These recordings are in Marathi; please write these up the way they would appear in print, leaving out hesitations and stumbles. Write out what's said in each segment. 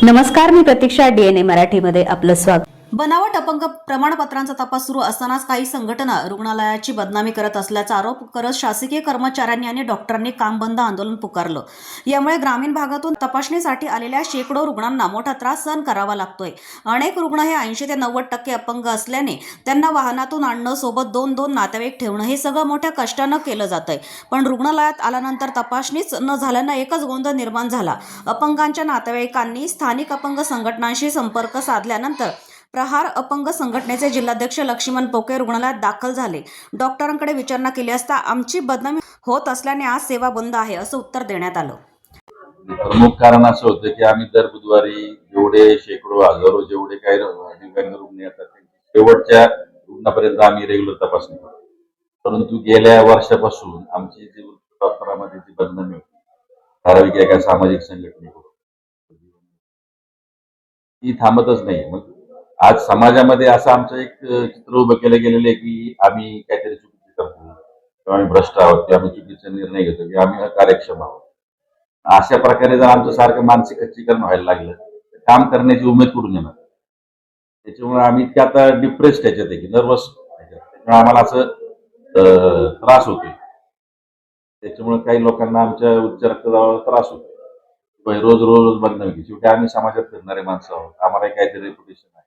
नमस्कार, मी प्रतीक्षा. DNA मराठीमध्ये आपलं स्वागत. बनावट अपंग प्रमाणपत्रांचा तपास सुरू असतानाच काही संघटना रुग्णालयाची बदनामी करत असल्याचा आरोप करत शासकीय कर्मचाऱ्यांनी आणि डॉक्टरांनी काम बंद आंदोलन पुकारलं. यामुळे ग्रामीण भागातून तपासणीसाठी आलेल्या शेकडो रुग्णांना मोठा त्रास सहन करावा लागतोय. अनेक रुग्ण हे 80 ते 90% अपंग असल्याने त्यांना वाहनातून आणणं, सोबत 2-2 नातेवाईक ठेवणं हे सगळं मोठ्या कष्टानं केलं जातंय. पण रुग्णालयात आल्यानंतर तपासणीच न झाल्यानं एकच गोंधळ निर्माण झाला. अपंगांच्या नातेवाईकांनी स्थानिक अपंग संघटनांशी संपर्क साधल्यानंतर प्रहार अपंग संघटनेचे जिल्हाध्यक्ष लक्ष्मण पोके रुग्णालयात दाखल झाले. डॉक्टरांकडे विचारणा केली असता आमची बदनामी होत असल्याने आज सेवा बंद आहे असं उत्तर देण्यात आलं. प्रमुख कारण असं होतं की आम्ही दर बुधवारी जेवढे शेकडो हजारो जेवढे काही दिव्यांग रुग्ण येतात शेवटच्या रुग्णापर्यंत आम्ही रेग्युलर तपासणी करतो. परंतु गेल्या वर्षापासून आमची जी डॉक्टरांमध्ये जी बदनामी होती ठराविक एका सामाजिक संघटनेकडून ती थांबतच नाही. मग आज समाजामध्ये असं आमचं एक चित्र उभं केलं गेलेलं आहे की आम्ही काहीतरी चुकीचे करतो किंवा आम्ही भ्रष्ट आहोत किंवा आम्ही चुकीचे निर्णय घेतो किंवा आम्ही अकार्यक्षम आहोत. अशा प्रकारे जर आमचं सारखं मानसिक खच्चीकरण व्हायला लागलं तर काम करण्याची उमेद कुठून येणार. त्याच्यामुळे आम्ही इतके आता डिप्रेस त्याच्यात आहे की नर्वस त्याच्यामुळे आम्हाला असं त्रास होतोय. त्याच्यामुळे काही लोकांना आमच्या उच्च रक्तदाबावर त्रास होतो. रोज रोज बदनामी. शेवटी आम्ही समाजात फिरणारे माणसं आहोत. आम्हाला काहीतरी रेप्युटेशन आहे.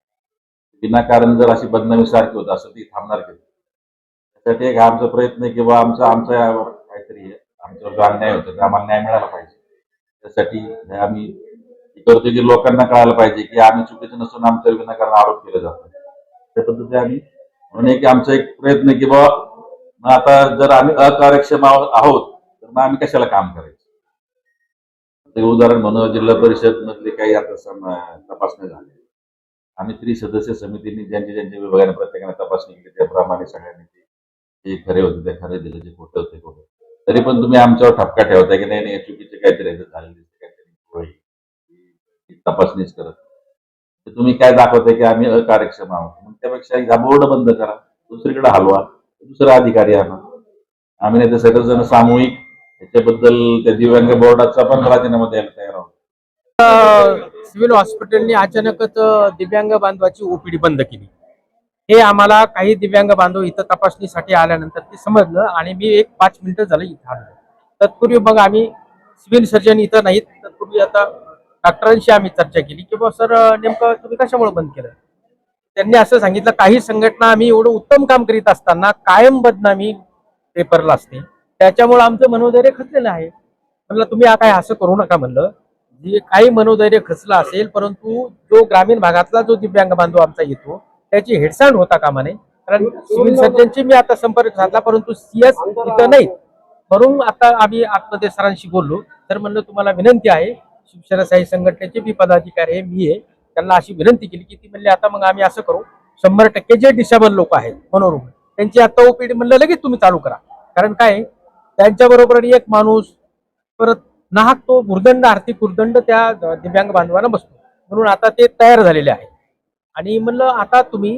विनाकारण जर अशी बदनामी सारखी होत असेल ती थांबणार कधी. त्यासाठी एक आमचा प्रयत्न आहे की बा आमच्या यावर काहीतरी आमच्यावर जो अन्याय होतो तर आम्हाला न्याय मिळाला पाहिजे. त्यासाठी आम्ही करतो की लोकांना कळायला पाहिजे की आम्ही चुकीचं नसून आमच्यावर विनाकारण आरोप केले जातात. त्या पद्धतीने आम्ही म्हणून की आमचा एक प्रयत्न की बाबा आता जर आम्ही अकार्यक्षम आहोत तर मग आम्ही कशाला काम करायचं. उदाहरण म्हणून जिल्हा परिषद मधले काही आता तपासण्या झाल्या. आम्ही त्रिसदस्य समितीने ज्यांच्या विभागाने प्रत्येकाने तपासणी केली त्याप्रमाणे सगळ्यांनी जे खरे होते ते खरे दिले, जे खोटे होते खोटे. तरी पण तुम्ही आमच्यावर ठपका ठेवताय की नाही चुकीचे काहीतरी झालेले काहीतरी तपासणीच करत. तर तुम्ही काय दाखवताय की आम्ही अकार्यक्षम आहोत. मग त्यापेक्षा हा बोर्ड बंद करा, दुसरीकडे हलवा, दुसरा अधिकारी आणा. आम्ही नाही तर सगळेजण सामूहिक त्याच्याबद्दल त्या दिव्यांग बोर्डाचा पण राजीनामा द्यायला तयार आहोत. सिव्हिल हॉस्पिटलने अचानकच दिव्यांग बांधवाची ओपीडी बंद केली. हे आम्हाला काही दिव्यांग बांधव इथं तपासणीसाठी आल्यानंतर ते समजलं आणि मी एक 5 मिनिटं झालं इथं आलो. तत्पूर्वी मग आम्ही सिव्हिल सर्जन इथं नाहीत, तत्पूर्वी आता डॉक्टरांशी आम्ही चर्चा केली की बा सर नेमकं तुम्ही कशामुळे बंद केलं. त्यांनी असं सांगितलं काही संघटना आम्ही एवढं उत्तम काम करीत असताना कायम बदनामी पेपरला असते, त्याच्यामुळे आमचं मनोधैर्य खचलेलं आहे. म्हणलं तुम्ही काय असं करू नका. म्हणलं जे काही मनोधैर्य खचलं असेल, परंतु जो ग्रामीण भागातला जो दिव्यांग बांधव आमचा येतो त्याची हेडसांड होता कामा नये. कारण सिव्हिल सर्जनची मी आता संपर्क साधला परंतु CS इथं नाहीत. म्हणून आता आम्ही आतमध्ये सरांशी बोललो. तर म्हणलं तुम्हाला विनंती आहे, शिवसेना संघटनेचे बी पदाधिकारी आहे, मी आहे, त्यांना अशी विनंती केली की ती म्हणली आता मग आम्ही असं करू 100% जे डिसेबल लोक आहेत मनोरुग्ण त्यांची आता ओपीडी म्हणलं लगेच तुम्ही चालू करा. कारण काय त्यांच्याबरोबर एक माणूस परत नाहक तो भुर्दंड आर्थिक भुर्दंड त्या दिव्यांग बांधवांना बसतो. म्हणून आता ते तयार झालेले आहे आणि म्हणलं आता तुम्ही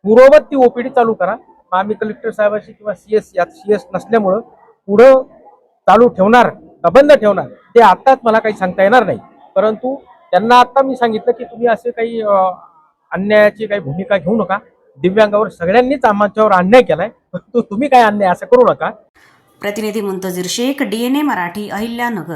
पूर्ववत ती ओपीडी चालू करा. आम्ही कलेक्टर साहेबांशी किंवा CS नसल्यामुळं पुढं चालू ठेवणार का बंद ठेवणार ते आत्ताच मला काही सांगता येणार नाही. परंतु त्यांना आता मी सांगितलं की तुम्ही असे काही अन्यायाची काही भूमिका घेऊ नका. दिव्यांगावर सगळ्यांनीच आमच्यावर अन्याय केलाय, परंतु तुम्ही काय अन्याय असं करू नका. प्रतिनिधी मुंतजीर शेख, DNA मराठी, अहिल्यानगर.